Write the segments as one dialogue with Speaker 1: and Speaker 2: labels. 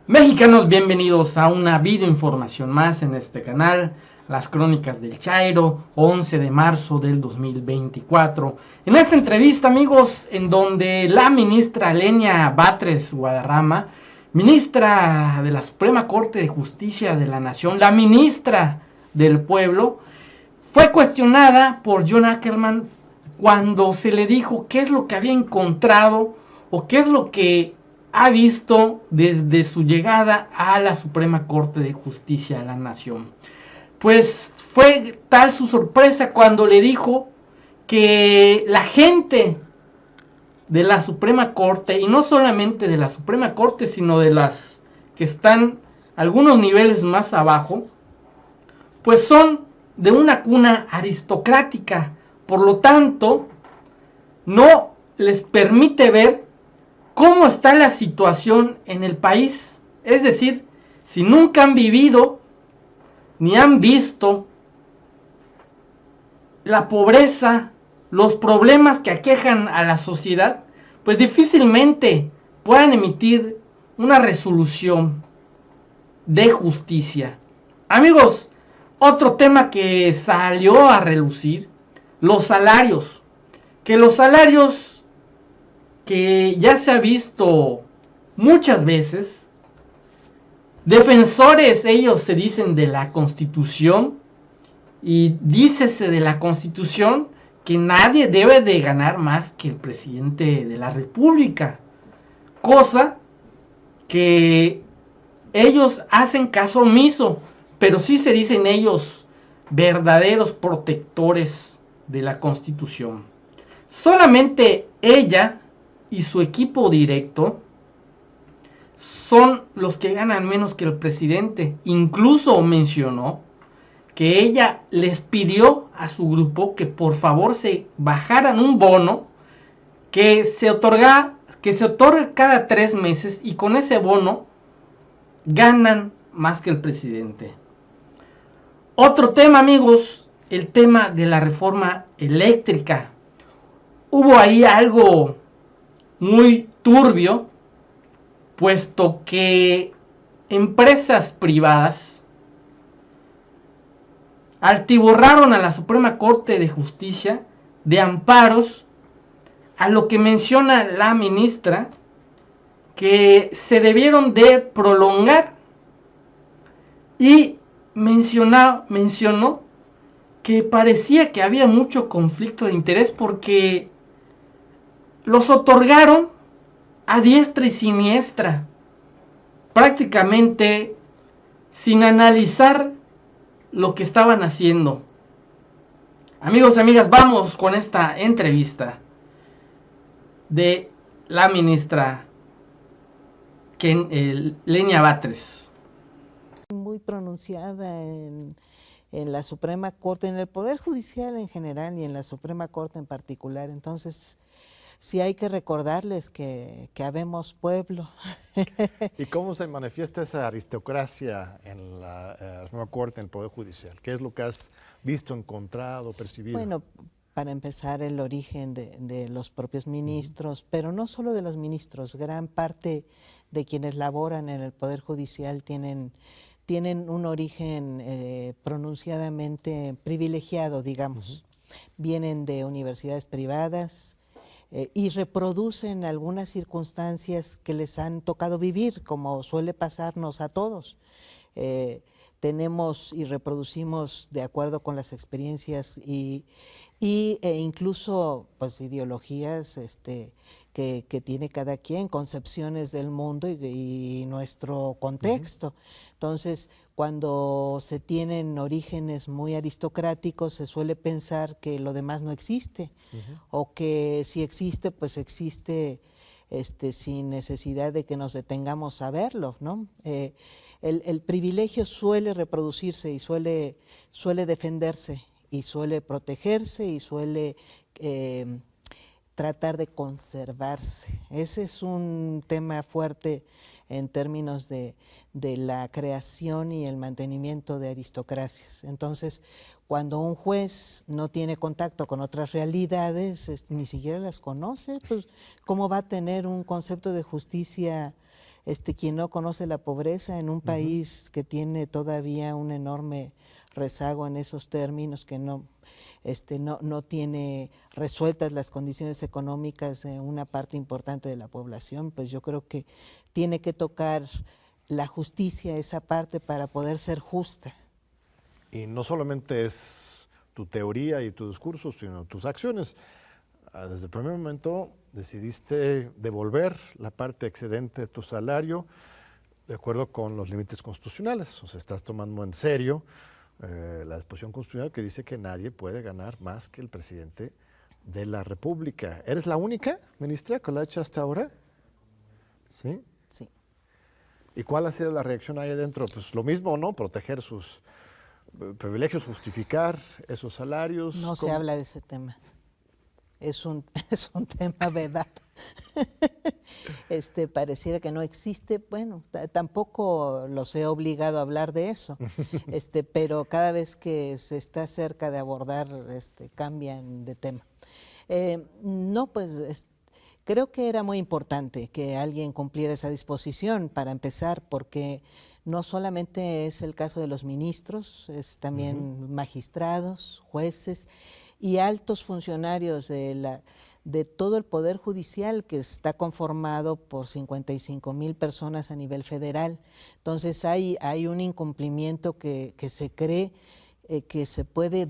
Speaker 1: Mexicanos, bienvenidos a una videoinformación más en este canal, las Crónicas del Chairo, 11 de marzo del 2024. En esta entrevista, amigos, en donde la ministra Lenia Batres Guadarrama, ministra de la Suprema Corte de Justicia de la Nación, la ministra del pueblo, fue cuestionada por John Ackerman cuando se le dijo qué es lo que había encontrado o qué es lo que ha visto desde su llegada a la Suprema Corte de Justicia de la Nación. Pues fue tal su sorpresa cuando le dijo que la gente de la Suprema Corte, y no solamente de la Suprema Corte, sino de las que están algunos niveles más abajo, pues son de una cuna aristocrática, por lo tanto, no les permite ver cómo está la situación en el país. Es decir, si nunca han vivido ni han visto la pobreza, los problemas que aquejan a la sociedad, pues difícilmente puedan emitir una resolución de justicia. Amigos, otro tema que salió a relucir, los salarios. Que los salarios que ya se ha visto muchas veces, defensores ellos se dicen de la Constitución, y dícese de la Constitución que nadie debe de ganar más que el presidente de la República, cosa que ellos hacen caso omiso, pero sí se dicen ellos verdaderos protectores de la Constitución. Solamente ella y su equipo directo son los que ganan menos que el presidente. Incluso mencionó que ella les pidió a su grupo que por favor se bajaran un bono que se otorga cada 3 meses, y con ese bono ganan más que el presidente. Otro tema, amigos, el tema de la reforma eléctrica. Hubo ahí algo muy turbio, puesto que empresas privadas altiborraron a la Suprema Corte de Justicia de amparos a lo que menciona la ministra, que se debieron de prolongar, y mencionó que parecía que había mucho conflicto de interés porque los otorgaron a diestra y siniestra, prácticamente sin analizar lo que estaban haciendo. Amigos y amigas, vamos con esta entrevista de la ministra Lenia Batres.
Speaker 2: Muy pronunciada en la Suprema Corte, en el Poder Judicial en general y en la Suprema Corte en particular. Entonces, sí hay que recordarles que habemos pueblo.
Speaker 3: ¿Y cómo se manifiesta esa aristocracia en la Suprema Corte, en el Poder Judicial? ¿Qué es lo que has visto, encontrado, percibido?
Speaker 2: Bueno, para empezar, el origen de los propios ministros, pero no solo de los ministros, gran parte de quienes laboran en el Poder Judicial tienen un origen pronunciadamente privilegiado, digamos. Vienen de universidades privadas, y reproducen algunas circunstancias que les han tocado vivir, como suele pasarnos a todos. Tenemos y reproducimos de acuerdo con las experiencias e incluso pues ideologías que tiene cada quien, concepciones del mundo y nuestro contexto. Entonces, cuando se tienen orígenes muy aristocráticos, se suele pensar que lo demás no existe, o que si existe, pues existe sin necesidad de que nos detengamos a verlo, ¿no? El privilegio suele reproducirse y suele defenderse y suele protegerse y suele tratar de conservarse. Ese es un tema fuerte en términos de la creación y el mantenimiento de aristocracias. Entonces, cuando un juez no tiene contacto con otras realidades, ni siquiera las conoce, pues ¿cómo va a tener un concepto de justicia quien no conoce la pobreza en un país que tiene todavía un enorme rezago en esos términos, que no tiene resueltas las condiciones económicas de una parte importante de la población, pues yo creo que tiene que tocar la justicia esa parte para poder ser justa.
Speaker 3: Y no solamente es tu teoría y tu discurso, sino tus acciones. Desde el primer momento decidiste devolver la parte excedente de tu salario de acuerdo con los límites constitucionales. O sea, estás tomando en serio la disposición constitucional que dice que nadie puede ganar más que el presidente de la República. ¿Eres la única ministra que lo ha hecho hasta ahora? ¿Sí?
Speaker 2: Sí.
Speaker 3: ¿Y cuál ha sido la reacción ahí adentro? Pues lo mismo, ¿no? Proteger sus privilegios, justificar esos salarios.
Speaker 2: No se habla de ese tema. Es un tema vedado. Pareciera que no existe. Bueno, tampoco los he obligado a hablar de eso, pero cada vez que se está cerca de abordar, cambian de tema. No, pues creo que era muy importante que alguien cumpliera esa disposición, para empezar, porque no solamente es el caso de los ministros, es también magistrados, jueces y altos funcionarios de todo el Poder Judicial, que está conformado por 55,000 personas a nivel federal. Entonces hay un incumplimiento que se cree que se puede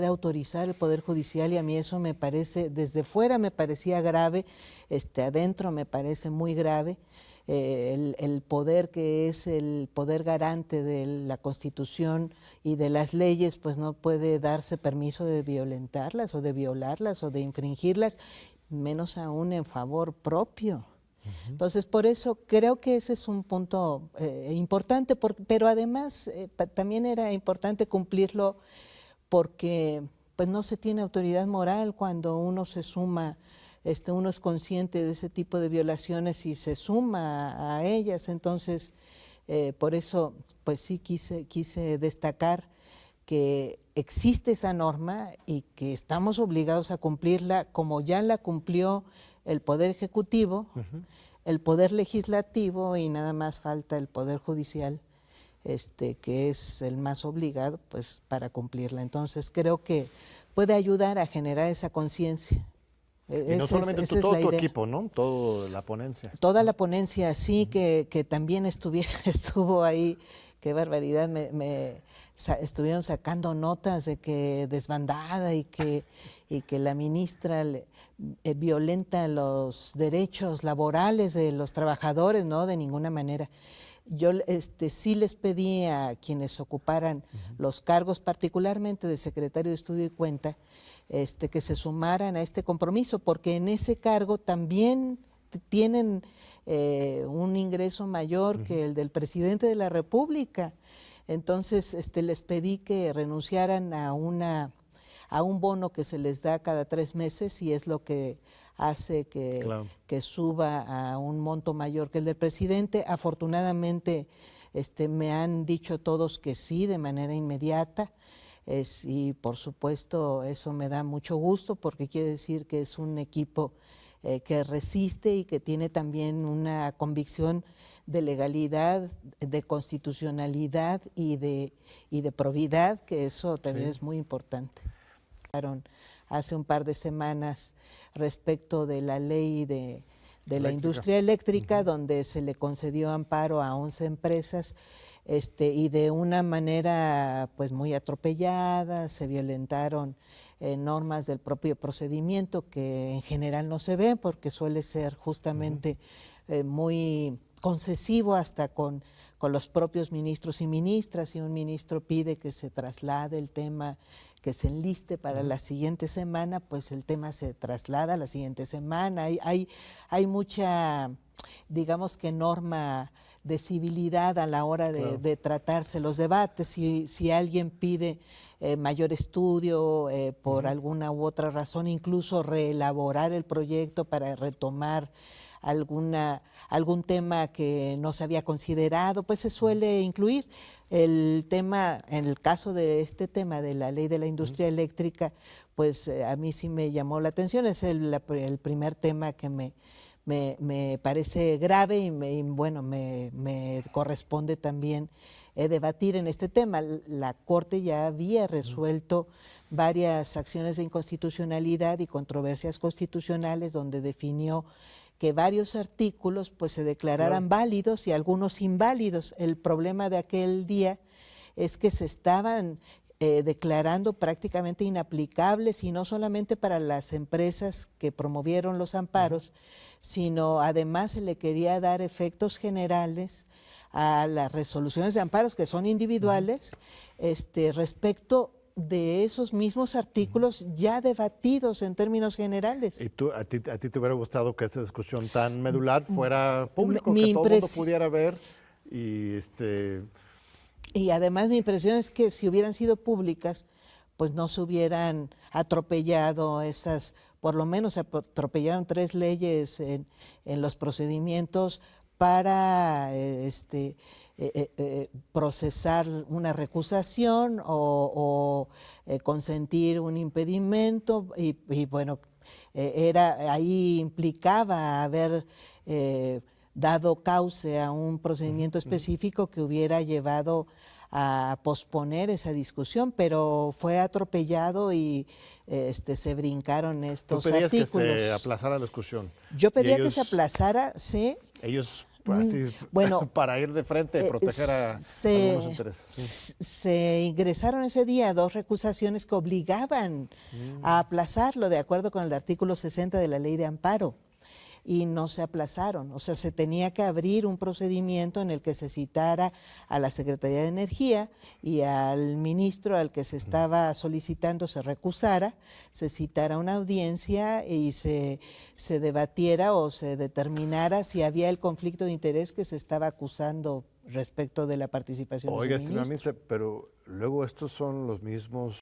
Speaker 2: autorizar el Poder Judicial, y a mí eso me parece, desde fuera me parecía grave, adentro me parece muy grave. El poder, que es el poder garante de la Constitución y de las leyes, pues no puede darse permiso de violentarlas o de violarlas o de infringirlas, menos aún en favor propio. Entonces, por eso creo que ese es un punto importante, pero además también era importante cumplirlo porque pues no se tiene autoridad moral cuando uno se suma. Uno es consciente de ese tipo de violaciones y se suma a ellas. Entonces, por eso, pues sí quise destacar que existe esa norma y que estamos obligados a cumplirla, como ya la cumplió el Poder Ejecutivo, el Poder Legislativo, y nada más falta el Poder Judicial, que es el más obligado, pues, para cumplirla. Entonces, creo que puede ayudar a generar esa conciencia.
Speaker 3: Y no solamente tú, todo tu equipo, ¿no? Toda la ponencia.
Speaker 2: Toda la ponencia, sí, que también estuvo ahí. Qué barbaridad, estuvieron sacando notas de que desbandada y que la ministra violenta los derechos laborales de los trabajadores, no, de ninguna manera. Yo sí les pedí a quienes ocuparan los cargos, particularmente de secretario de Estudio y Cuenta, que se sumaran a este compromiso, porque en ese cargo también tienen un ingreso mayor que el del presidente de la República. Entonces les pedí que renunciaran a un bono que se les da cada 3 meses, y es lo que hace que suba a un monto mayor que el del presidente. Afortunadamente me han dicho todos que sí, de manera inmediata. Y por supuesto eso me da mucho gusto, porque quiere decir que es un equipo que resiste y que tiene también una convicción de legalidad, de constitucionalidad y de probidad, que eso también es muy importante. Hace un par de semanas respecto de la ley de la industria eléctrica, donde se le concedió amparo a 11 empresas, y de una manera pues muy atropellada, se violentaron normas del propio procedimiento, que en general no se ve porque suele ser justamente muy concesivo hasta con los propios ministros y ministras. Si un ministro pide que se traslade el tema, que se enliste para la siguiente semana, pues el tema se traslada a la siguiente semana. Hay mucha, digamos que norma de civilidad a la hora de tratarse los debates. Si alguien pide mayor estudio por alguna u otra razón, incluso reelaborar el proyecto para retomar algún tema que no se había considerado, pues se suele incluir. El tema, en el caso de este tema de la ley de la industria eléctrica, pues a mí sí me llamó la atención. Es el primer tema que me me parece grave y bueno, me corresponde también debatir en este tema. La Corte ya había resuelto varias acciones de inconstitucionalidad y controversias constitucionales donde definió que varios artículos pues se declararan válidos y algunos inválidos. El problema de aquel día es que se estaban declarando prácticamente inaplicables, y no solamente para las empresas que promovieron los amparos, sino además se le quería dar efectos generales a las resoluciones de amparos que son individuales, respecto de esos mismos artículos ya debatidos en términos generales.
Speaker 3: ¿Y a ti te hubiera gustado que esta discusión tan medular fuera público,
Speaker 2: Mi
Speaker 3: que todo el mundo pudiera ver? Y
Speaker 2: además mi impresión es que si hubieran sido públicas, pues no se hubieran atropellado esas, por lo menos se atropellaron 3 leyes en los procedimientos para procesar una recusación o consentir un impedimento y bueno, ahí implicaba haber dado cauce a un procedimiento específico que hubiera llevado a posponer esa discusión, pero fue atropellado y se brincaron estos
Speaker 3: ¿tú pedías
Speaker 2: artículos.
Speaker 3: que se aplazara la discusión?
Speaker 2: Yo pedía que se aplazara, sí.
Speaker 3: Ellos, pues, así,
Speaker 2: bueno,
Speaker 3: para ir de frente y proteger a algunos intereses. Sí.
Speaker 2: Se ingresaron ese día 2 recusaciones que obligaban a aplazarlo de acuerdo con el artículo 60 de la Ley de Amparo. Y no se aplazaron, o sea, se tenía que abrir un procedimiento en el que se citara a la Secretaría de Energía y al ministro al que se estaba solicitando se recusara, se citara una audiencia y se debatiera o se determinara si había el conflicto de interés que se estaba acusando respecto de la participación de ese ministro.
Speaker 3: Oiga, estimada ministra, pero luego estos son los mismos